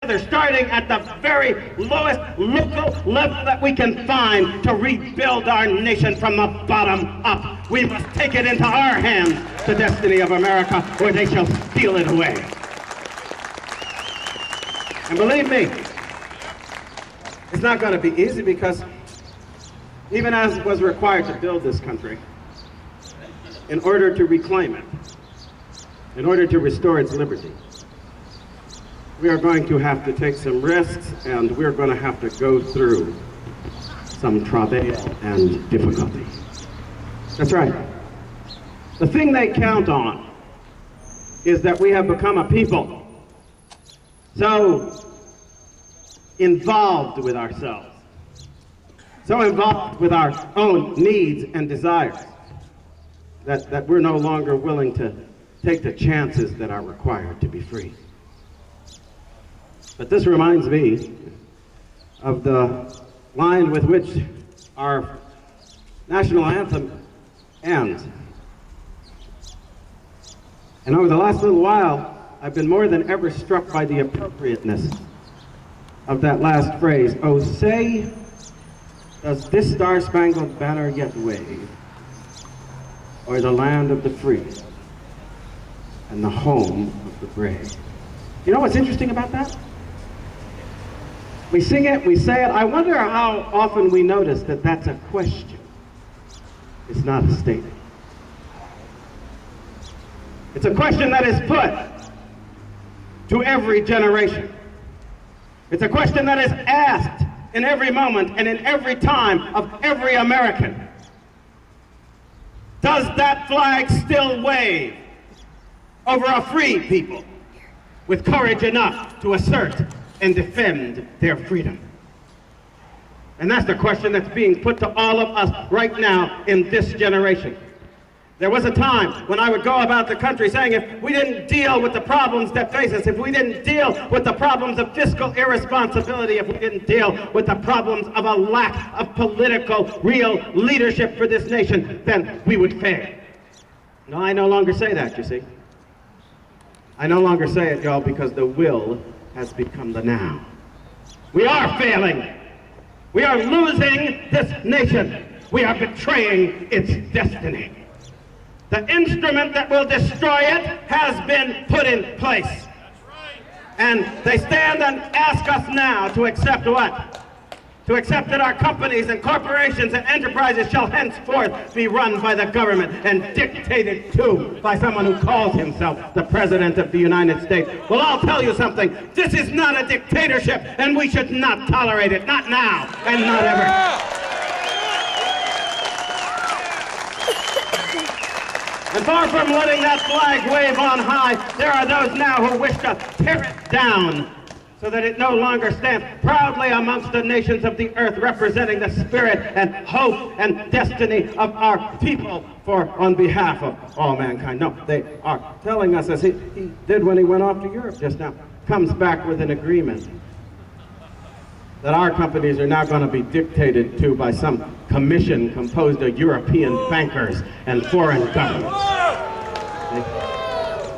together, starting at the very lowest local level that we can find to rebuild our nation from the bottom up. We must take it into our hands, the destiny of America, or they shall steal it away. And believe me, it's not going to be easy, because even as was required to build this country, in order to reclaim it, in order to restore its liberty, we are going to have to take some risks, and we're going to have to go through some travail and difficulty. That's right. The thing they count on is that we have become a people so involved with ourselves, so involved with our own needs and desires, that we're no longer willing to take the chances that are required to be free. But this reminds me of the line with which our national anthem ends. And over the last little while, I've been more than ever struck by the appropriateness of that last phrase. Oh, say, does this star-spangled banner yet wave o'er the land of the free and the home of the brave? You know what's interesting about that? We sing it, we say it. I wonder how often we notice that that's a question. It's not a statement. It's a question that is put to every generation. It's a question that is asked in every moment and in every time of every American. Does that flag still wave over a free people with courage enough to assert and defend their freedom? And that's the question that's being put to all of us right now in this generation. There was a time when I would go about the country saying, if we didn't deal with the problems that face us, if we didn't deal with the problems of fiscal irresponsibility, if we didn't deal with the problems of a lack of political, real leadership for this nation, then we would fail. No, I no longer say that, you see. I no longer say it, y'all, because the will has become the now. We are failing. We are losing this nation. We are betraying its destiny. The instrument that will destroy it has been put in place. That's right. And they stand and ask us now to accept what? To accept that our companies and corporations and enterprises shall henceforth be run by the government and dictated to by someone who calls himself the President of the United States. Well, I'll tell you something. This is not a dictatorship, and we should not tolerate it. Not now, and not ever. And far from letting that flag wave on high, there are those now who wish to tear it down so that it no longer stands proudly amongst the nations of the earth, representing the spirit and hope and destiny of our people on behalf of all mankind. No, they are telling us, as he did when he went off to Europe just now, comes back with an agreement that our companies are now going to be dictated to by some commission composed of European bankers and foreign governments.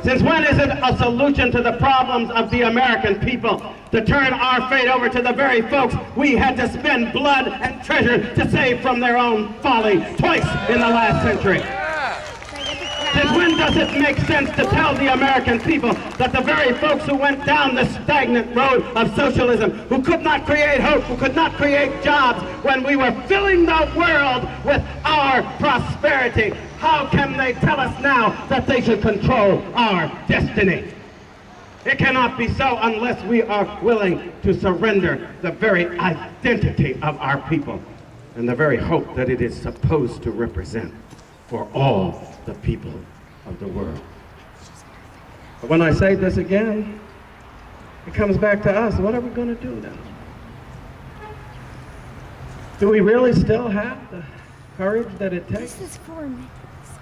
Since when is it a solution to the problems of the American people to turn our fate over to the very folks we had to spend blood and treasure to save from their own folly twice in the last century? Since when does it make sense to tell the American people that the very folks who went down the stagnant road of socialism, who could not create hope, who could not create jobs when we were filling the world with our prosperity, how can they tell us now that they should control our destiny? It cannot be so unless we are willing to surrender the very identity of our people and the very hope that it is supposed to represent for all the people of the world. But when I say this again, it comes back to us. What are we going to do now? Do we really still have the courage that it takes? This is for me.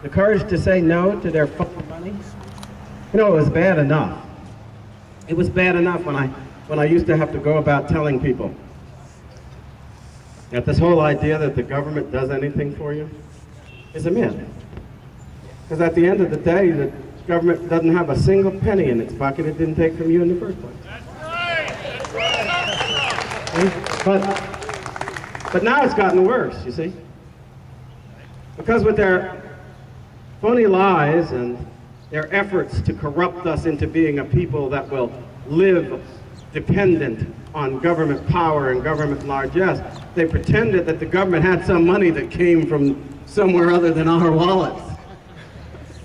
The courage to say no to their phony money? You know, it was bad enough. It was bad enough when I used to have to go about telling people that this whole idea that the government does anything for you is a myth. Because at the end of the day, the government doesn't have a single penny in its pocket it didn't take from you in the first place. That's right. But now it's gotten worse, you see. Because with their phony lies and their efforts to corrupt us into being a people that will live dependent on government power and government largesse, they pretended that the government had some money that came from somewhere other than our wallets,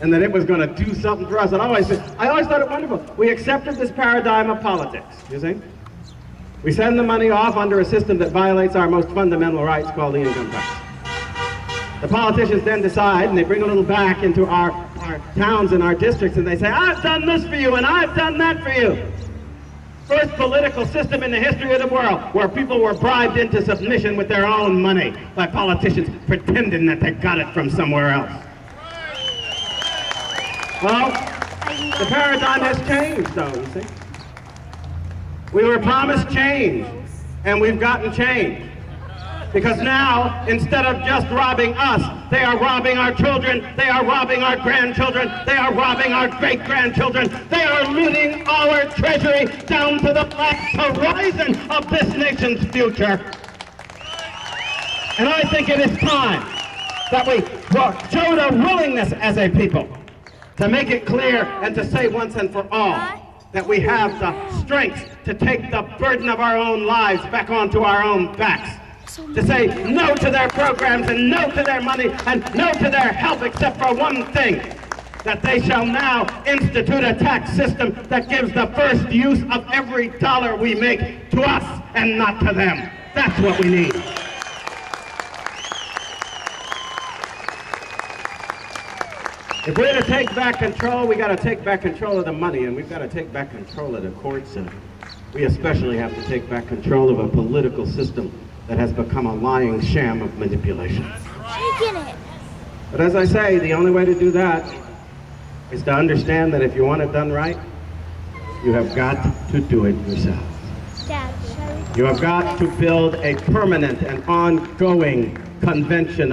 and that it was going to do something for us. And I always thought it wonderful. We accepted this paradigm of politics, you see. We send the money off under a system that violates our most fundamental rights called the income tax. The politicians then decide, and they bring a little back into our towns and our districts, and they say, I've done this for you, and I've done that for you. First political system in the history of the world where people were bribed into submission with their own money by politicians pretending that they got it from somewhere else. Well, the paradigm has changed, though, you see. We were promised change, and we've gotten change. Because now, instead of just robbing us, they are robbing our children, they are robbing our grandchildren, they are robbing our great-grandchildren, they are looting our treasury down to the black horizon of this nation's future. And I think it is time that we showed a willingness as a people to make it clear and to say once and for all that we have the strength to take the burden of our own lives back onto our own backs. To say no to their programs and no to their money and no to their help, except for one thing, that they shall now institute a tax system that gives the first use of every dollar we make to us and not to them. That's what we need. If we're to take back control, we got to take back control of the money, and we've got to take back control of the courts, and we especially have to take back control of a political system that has become a lying sham of manipulation. But as I say, the only way to do that is to understand that if you want it done right, you have got to do it yourself. You have got to build a permanent and ongoing convention of